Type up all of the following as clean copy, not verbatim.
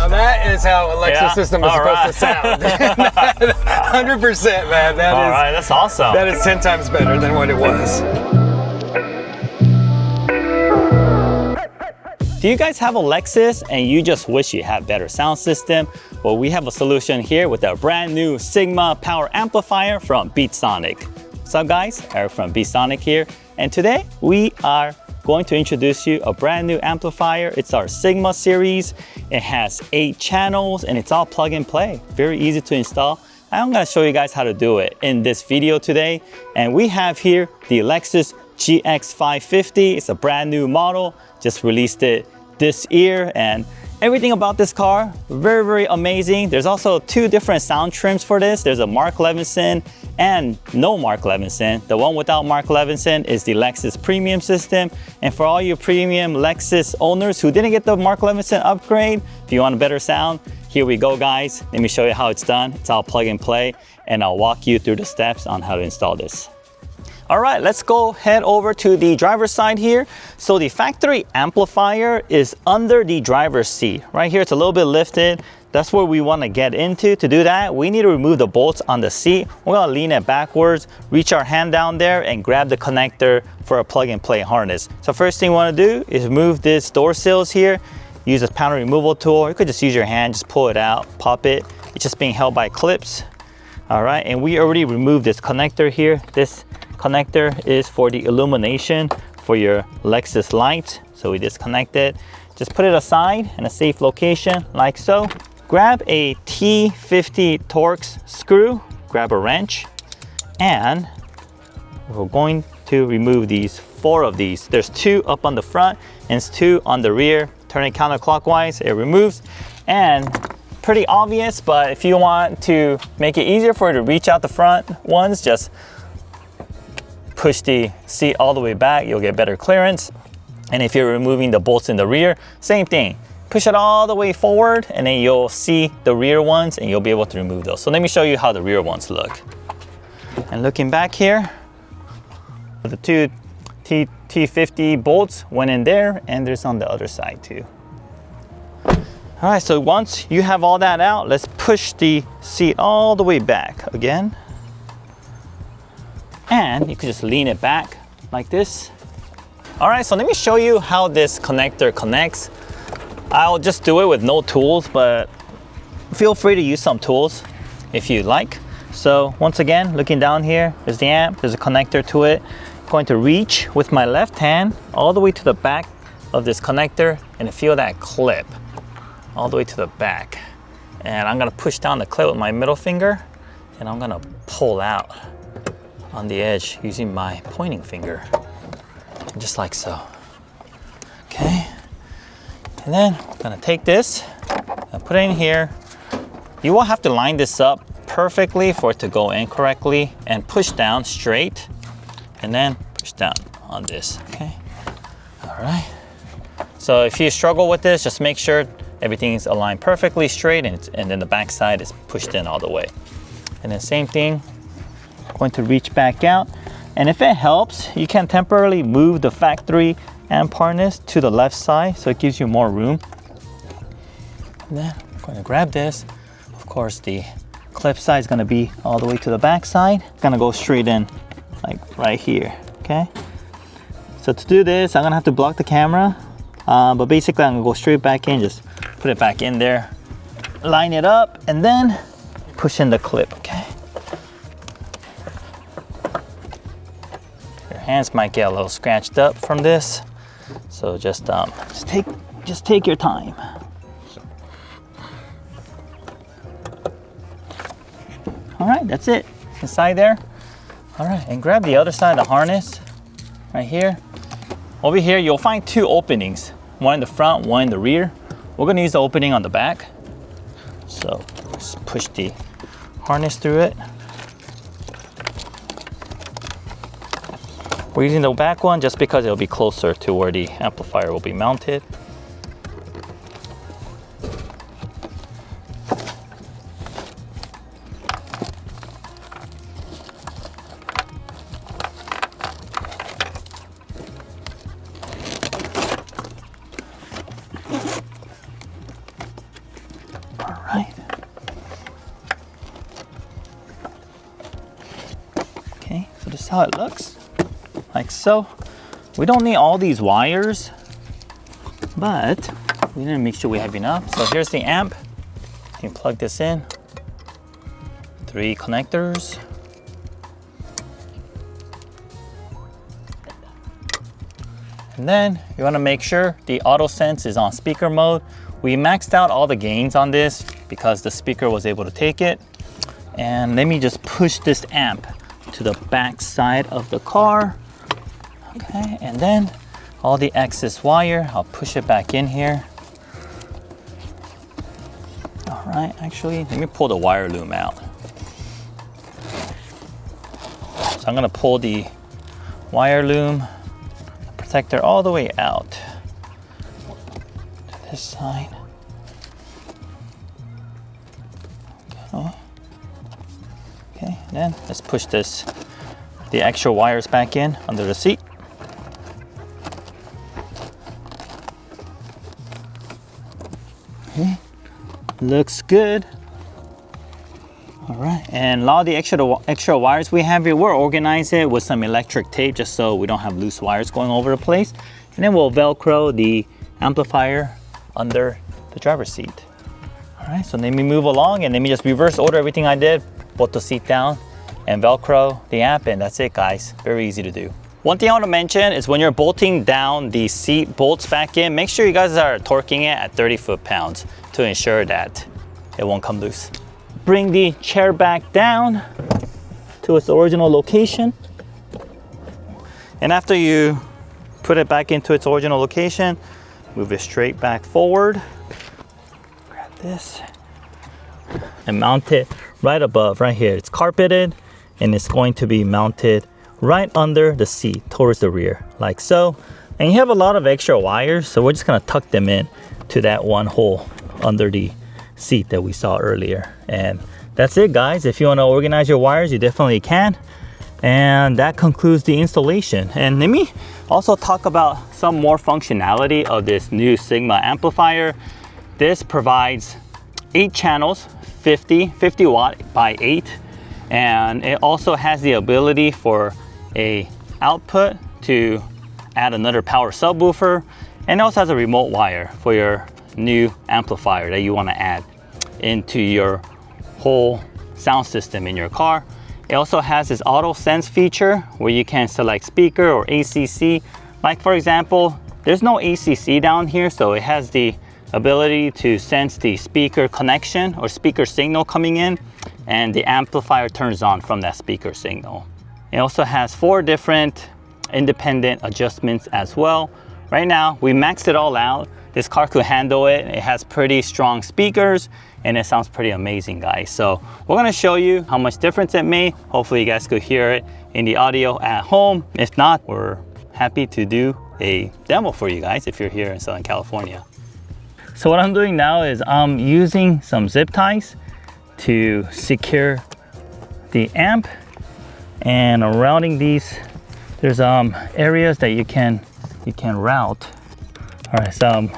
Now that is how a Lexus system is supposed to sound. 100%, man. All right, that's awesome. That is 10 times better than what it was. Do you guys have a Lexus and you just wish you had better sound system? Well, we have a solution here with a brand new Sigma power amplifier from Beatsonic. What's up guys, Eric from Beatsonic here. And today we are going to introduce you a brand new amplifier. It's our Sigma series. It has 8 channels and it's all plug and play. Very easy to install. I'm gonna show you guys how to do it in this video today. And we have here the Lexus GX550. It's a brand new model, just released it this year, and everything about this car, very, very amazing. There's also 2 different sound trims for this. There's a Mark Levinson and no Mark Levinson. The one without Mark Levinson is the Lexus Premium system. And for all you premium Lexus owners who didn't get the Mark Levinson upgrade, if you want a better sound, here we go guys. Let me show you how it's done. It's all plug and play, and I'll walk you through the steps on how to install this. All right, let's go head over to the driver's side here. So the factory amplifier is under the driver's seat. Right here, it's a little bit lifted. That's where we want to get into. To do that, we need to remove the bolts on the seat. We're gonna lean it backwards, reach our hand down there and grab the connector for a plug and play harness. So first thing we wanna do is remove this door sills here. Use a panel removal tool. You could just use your hand, just pull it out, pop it. It's just being held by clips. All right, and we already removed this connector here. This connector is for the illumination for your Lexus lights. So we disconnect it. Just put it aside in a safe location like so. Grab a T50 Torx screw, grab a wrench, and we're going to remove these 4 of these. There's 2 up on the front and 2 on the rear. Turn it counterclockwise, it removes. And pretty obvious, but if you want to make it easier for you to reach out the front ones, just push the seat all the way back, you'll get better clearance. And if you're removing the bolts in the rear, same thing. Push it all the way forward and then you'll see the rear ones and you'll be able to remove those. So let me show you how the rear ones look. And looking back here, the 2 T50 bolts went in there and there's on the other side too. All right, so once you have all that out, let's push the seat all the way back again. And you can just lean it back like this. All right, so let me show you how this connector connects. I'll just do it with no tools, but feel free to use some tools if you like. So once again, looking down here, there's the amp, there's a connector to it. I'm going to reach with my left hand all the way to the back of this connector and feel that clip all the way to the back. And I'm gonna push down the clip with my middle finger and I'm gonna pull out on the edge using my pointing finger, just like so. Okay, and then I'm gonna take this and put it in here. You will have to line this up perfectly for it to go in correctly, and push down straight and then push down on this. Okay, all right. So if you struggle with this, just make sure everything is aligned perfectly straight and then the back side is pushed in all the way. And then same thing, going to reach back out, and if it helps, you can temporarily move the factory amp harness to the left side so it gives you more room. And then I'm going to grab this. Of course, the clip side is going to be all the way to the back side. It's going to go straight in, like right here. Okay. So to do this, I'm going to have to block the camera, but basically I'm going to go straight back in, just put it back in there, line it up, and then push in the clip. Okay. Hands might get a little scratched up from this, so just take your time. All right, that's it. Inside there. All right, and grab the other side of the harness right here. Over here, you'll find 2 openings, one in the front, one in the rear. We're gonna use the opening on the back. So just push the harness through it. We're using the back one just because it'll be closer to where the amplifier will be mounted. right. Okay, so this is how it looks, like so. We don't need all these wires, but we need to make sure we have enough. So here's the amp. You can plug this in. 3 connectors. And then you want to make sure the auto sense is on speaker mode. We maxed out all the gains on this because the speaker was able to take it. And let me just push this amp to the back side of the car. Okay, and then all the excess wire, I'll push it back in here. All right, actually, let me pull the wire loom out. So I'm gonna pull the wire loom protector all the way out to this side. Okay. Okay, then let's push the extra wires back in under the seat. Okay. Looks good. All right, and a lot of the extra wires we have here, we'll organize it with some electric tape just so we don't have loose wires going over the place. And then we'll Velcro the amplifier under the driver's seat. All right, so let me move along and let me just reverse order everything I did. Put the seat down and Velcro the amp, and that's it, guys. Very easy to do. One thing I want to mention is when you're bolting down the seat bolts back in, make sure you guys are torquing it at 30 foot-pounds to ensure that it won't come loose. Bring the chair back down to its original location. And after you put it back into its original location, move it straight back forward. Grab this and mount it right above, right here. It's carpeted and it's going to be mounted right under the seat towards the rear, like so. And you have a lot of extra wires, so we're just gonna tuck them in to that one hole under the seat that we saw earlier. And that's it, guys. If you want to organize your wires, you definitely can. And that concludes the installation. And let me also talk about some more functionality of this new Sigma amplifier. This provides 8 channels, 50 watt by 8, and it also has the ability for a output to add another power subwoofer, and it also has a remote wire for your new amplifier that you want to add into your whole sound system in your car. It also has this auto sense feature where you can select speaker or ACC. Like for example, there's no ACC down here, so it has the ability to sense the speaker connection or speaker signal coming in, and the amplifier turns on from that speaker signal. It also has 4 different independent adjustments as well. Right now, we maxed it all out. This car could handle it. It has pretty strong speakers and it sounds pretty amazing, guys. So we're gonna show you how much difference it made. Hopefully you guys could hear it in the audio at home. If not, we're happy to do a demo for you guys if you're here in Southern California. So what I'm doing now is I'm using some zip ties to secure the amp, and I'm routing these. There's areas that you can route. All right, so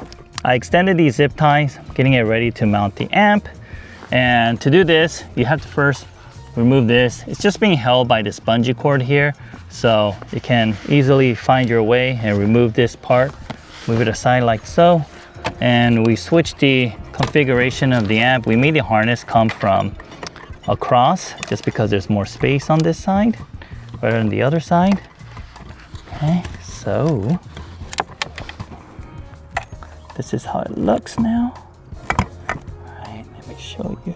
I extended these zip ties, getting it ready to mount the amp. And to do this, you have to first remove this. It's just being held by this bungee cord here, so you can easily find your way and remove this part. Move it aside like so. And we switched the configuration of the amp. We made the harness come from across just because there's more space on this side rather than the other side. Okay, so this is how it looks now. All right, let me show you.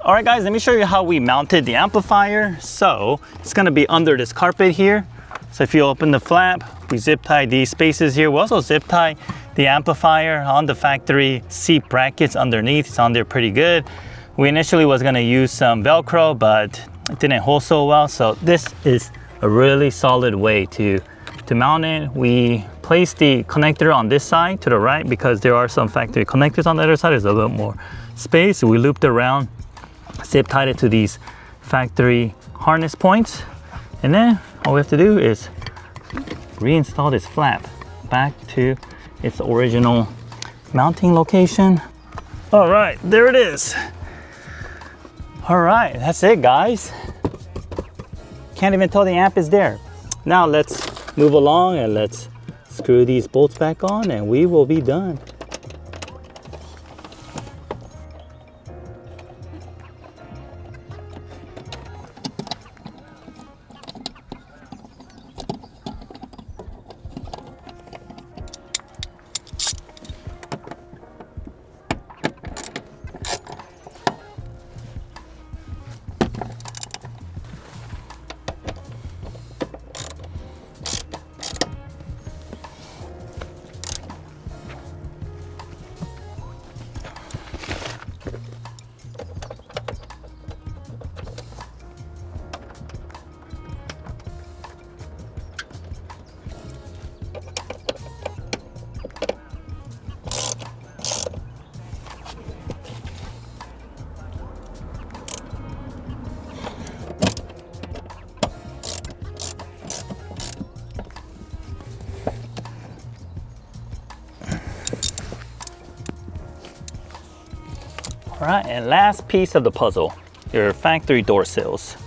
All right guys, let me show you how we mounted the amplifier. So it's gonna be under this carpet here. So if you open the flap, we zip tie these spaces here. We also zip tie the amplifier on the factory seat brackets underneath. It's on there pretty good. We initially was gonna use some Velcro, but it didn't hold so well. So this is a really solid way to mount it. We placed the connector on this side to the right because there are some factory connectors on the other side. There's a little more space. So we looped around, zip tied it to these factory harness points. And then all we have to do is reinstall this flap back to its original mounting location. All right, there it is. All right, that's it, guys. Can't even tell the amp is there. Now let's move along and let's screw these bolts back on and we will be done. All right, and last piece of the puzzle, your factory door sills.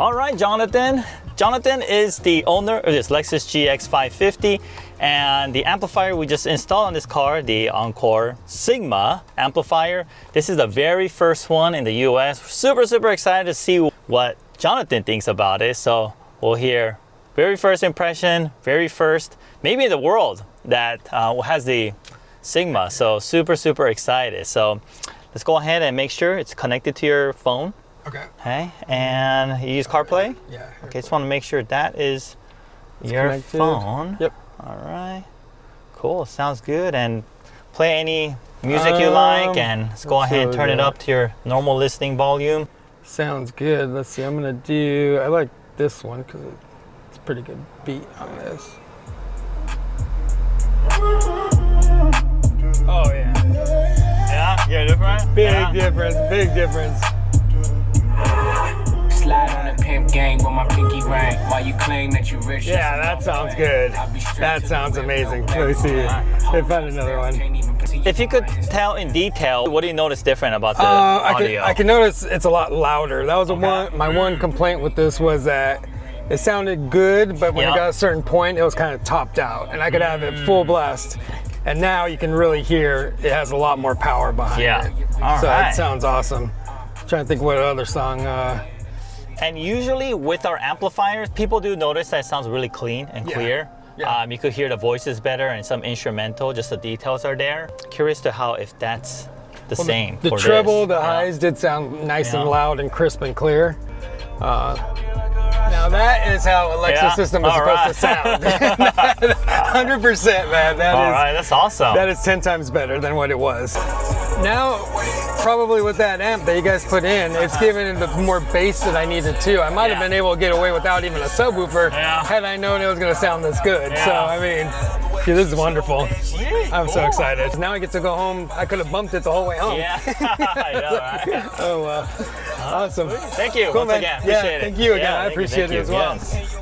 All right, Jonathan. Jonathan is the owner of this Lexus GX550, and the amplifier we just installed on this car, the Encore Sigma Amplifier. This is the very first one in the US. Super, super excited to see what Jonathan thinks about it. So we'll hear very first impression, very first, maybe in the world that has the Sigma. So super, super excited. So let's go ahead and make sure it's connected to your phone. Okay. Okay, and you use CarPlay? Yeah. Okay, just want to make sure that is your connected. phone. Yep. All right. Cool. Sounds good. And play any music you like, and let's go ahead and turn it up to your normal listening volume. Sounds good. Let's see. I'm gonna do. I like this one because it's a pretty good beat on this. Oh yeah. Yeah, you're different. Big difference. Big difference. Slide on a pimp gang with my pinky ring while you claim that you're rich. Yeah, that sounds good. That sounds amazing. Let me see. They found another one. If you could tell in detail, what do you notice different about the audio? I can notice it's a lot louder. That was my one complaint with this was that it sounded good, but when it got a certain point, it was kind of topped out, and I could have it full blast. And now you can really hear it has a lot more power behind it. All so right. it sounds awesome. Trying to think what other song. And usually with our amplifiers, people do notice that it sounds really clean and clear. Yeah. You could hear the voices better and some instrumental, just the details are there. Curious to how if that's the same The for treble, this. the highs did sound nice and loud and crisp and clear. Now that is how a Lexus system is supposed to sound. 100%, man. All right, that's awesome. That is 10 times better than what it was. Now, probably with that amp that you guys put in, it's giving it the more bass that I needed too. I might have been able to get away without even a subwoofer had I known it was going to sound this good. So, I mean, dude, this is wonderful. I'm so excited. Now I get to go home. I could have bumped it the whole way home. Yeah, I know, right? Oh, wow. Awesome. Thank you Cool, once man. again. Appreciate it. Thank you again. Yeah, I appreciate it as well. Yes.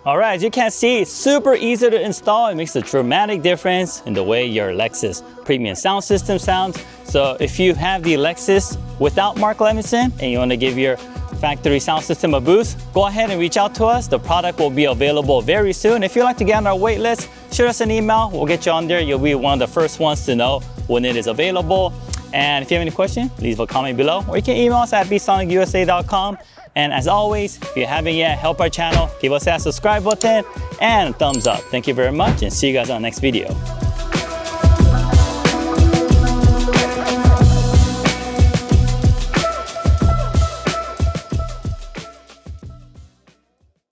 All right, as you can see, it's super easy to install. It makes a dramatic difference in the way your Lexus premium sound system sounds. So if you have the Lexus without Mark Levinson and you want to give your factory sound system a boost, go ahead and reach out to us. The product will be available very soon. If you'd like to get on our wait list, shoot us an email. We'll get you on there. You'll be one of the first ones to know when it is available. And if you have any questions, leave a comment below, or you can email us at beatsonicusa.com. And as always, if you haven't yet, help our channel, give us that subscribe button and a thumbs up. Thank you very much, and see you guys on the next video.